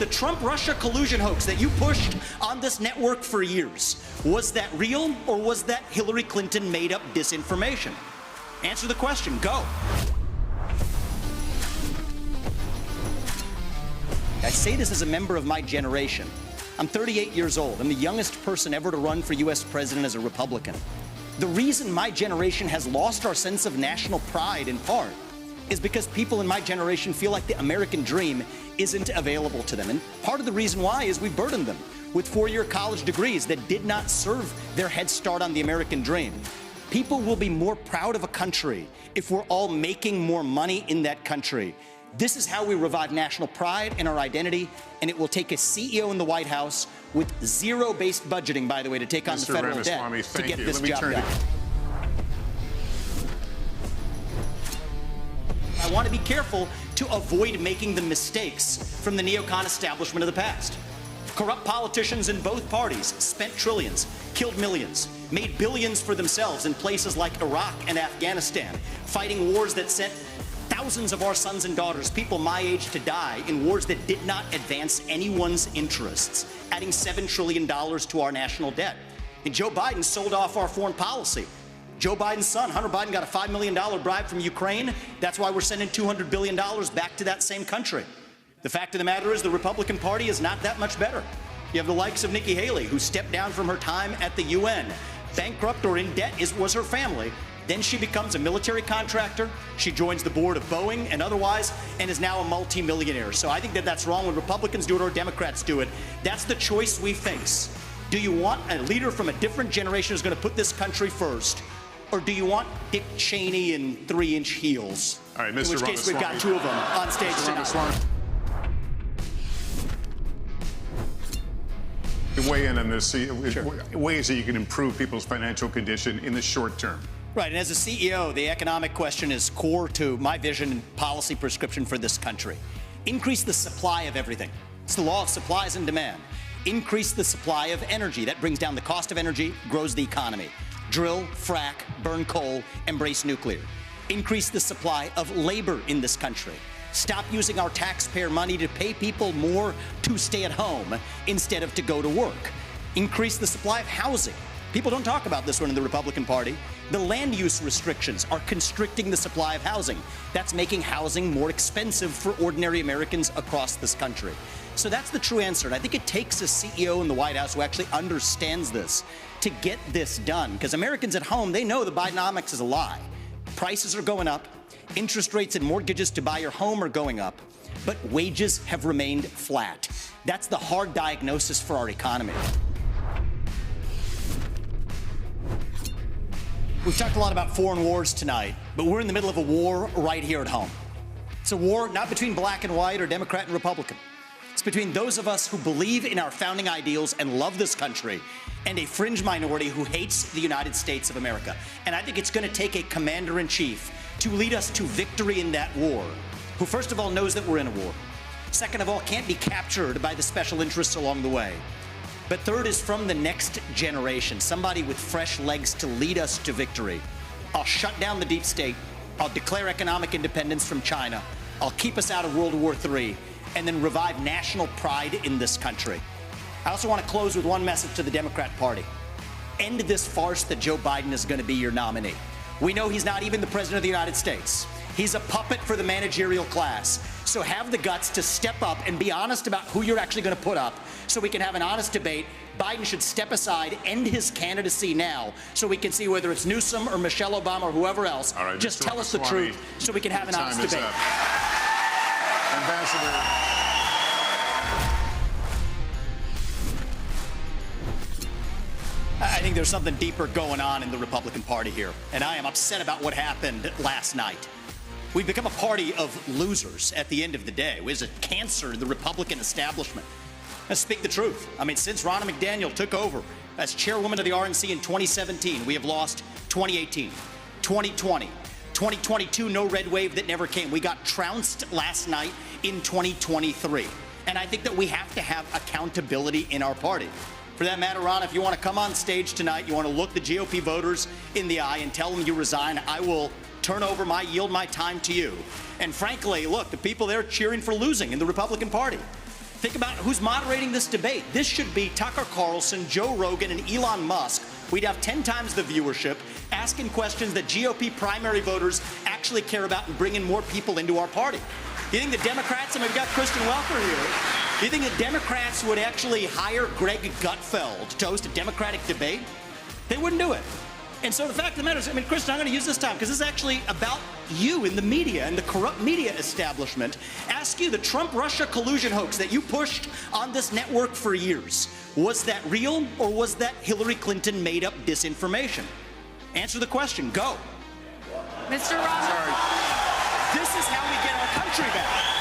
The Trump-Russia collusion hoax that you pushed on this network for years, was that real or was that Hillary Clinton made up disinformation? Answer the question. Go. I say this as a member of my generation. I'm 38 years old. I'm the youngest person ever to run for U.S. president as a Republican. The reason my generation has lost our sense of national pride, in part, is because people in my generation feel like the American dream isn't available to them. And part of the reason why is we burdened them with four-year college degrees that did not serve their head start on the American dream. People will be more proud of a country if we're all making more money in that country. This is how we revive national pride and our identity, and it will take a CEO in the White House with zero-based budgeting, by the way, to take on the federal Ramaswamy, debt to get this job done. I want to be careful to avoid making the mistakes from the neocon establishment of the past. Corrupt politicians in both parties spent trillions, killed millions, made billions for themselves in places like Iraq and Afghanistan, fighting wars that sent thousands of our sons and daughters, people my age, to die in wars that did not advance anyone's interests, adding $7 trillion to our national debt. And Joe Biden sold off our foreign policy. Joe Biden's son, Hunter Biden, got a $5 million bribe from Ukraine. That's why we're sending $200 billion back to that same country. The fact of the matter is the Republican Party is not that much better. You have the likes of Nikki Haley, who stepped down from her time at the UN. Bankrupt or in debt was her family. Then she becomes a military contractor. She joins the board of Boeing and otherwise, and is now a multimillionaire. So I think that that's wrong when Republicans do it or Democrats do it. That's the choice we face. Do you want a leader from a different generation who's going to put this country first? Or do you want Dick Cheney in 3-inch heels? All right, Mr. In which case we've got two of them on stage tonight. Weigh in on this, ways that you can improve people's financial condition in the short term. Right, and as a CEO, the economic question is core to my vision and policy prescription for this country. Increase the supply of everything. It's the law of supplies and demand. Increase the supply of energy. That brings down the cost of energy, grows the economy. Drill, frack, burn coal, embrace nuclear. Increase the supply of labor in this country. Stop using our taxpayer money to pay people more to stay at home instead of to go to work. Increase the supply of housing. People don't talk about this one in the Republican Party. The land use restrictions are constricting the supply of housing. That's making housing more expensive for ordinary Americans across this country. So that's the true answer. And I think it takes a CEO in the White House who actually understands this to get this done. Because Americans at home, they know the Bidenomics is a lie. Prices are going up. Interest rates and mortgages to buy your home are going up. But wages have remained flat. That's the hard diagnosis for our economy. We've talked a lot about foreign wars tonight, but we're in the middle of a war right here at home. It's a war not between black and white or Democrat and Republican. It's between those of us who believe in our founding ideals and love this country and a fringe minority who hates the United States of America. And I think it's going to take a commander-in-chief to lead us to victory in that war, who first of all knows that we're in a war. Second of all, can't be captured by the special interests along the way. But third is from the next generation, somebody with fresh legs to lead us to victory. I'll shut down the deep state. I'll declare economic independence from China. I'll keep us out of World War III, and then revive national pride in this country. I also want to close with one message to the Democrat Party. End this farce that Joe Biden is going to be your nominee. We know he's not even the president of the United States. He's a puppet for the managerial class. So have the guts to step up and be honest about who you're actually going to put up so we can have an honest debate. Biden should step aside, end his candidacy now, so we can see whether it's Newsom or Michelle Obama or whoever else. All right, just Mr. tell us the Ramaswamy, truth so we can have an honest debate. Ambassador. I think there's something deeper going on in the Republican Party here, and I am upset about what happened last night. We've become a party of losers at the end of the day. It was a cancer to the Republican establishment. Let's speak the truth. I mean, since Ronna McDaniel took over as chairwoman of the RNC in 2017, we have lost 2018, 2020, 2022, no red wave that never came. We got trounced last night in 2023. And I think that we have to have accountability in our party. For that matter, Ron, if you want to come on stage tonight, you want to look the GOP voters in the eye and tell them you resign, I will yield my time to you. And frankly, look, the people there cheering for losing in the Republican Party. Think about who's moderating this debate. This should be Tucker Carlson, Joe Rogan, and Elon Musk. We'd have 10 times the viewership, asking questions that GOP primary voters actually care about and bringing more people into our party. You think the Democrats, and we've got Kristen Welker here, do you think the Democrats would actually hire Greg Gutfeld to host a Democratic debate? They wouldn't do it. And so the fact of the matter is, I mean, Kristen, I'm going to use this time because this is actually about you in the media and the corrupt media establishment. Ask you, the Trump-Russia collusion hoax that you pushed on this network for years, was that real or was that Hillary Clinton made up disinformation? Answer the question. Go. Mr. Ramaswamy. This is how we get our country back.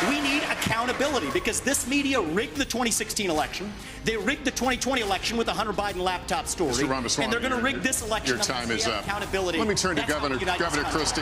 We need accountability because this media rigged the 2016 election. They rigged the 2020 election with the Hunter Biden laptop story. Mr. Ramaswamy, and they're going to rig this election. Your time is up. Accountability. Let me turn to That's Governor Christie.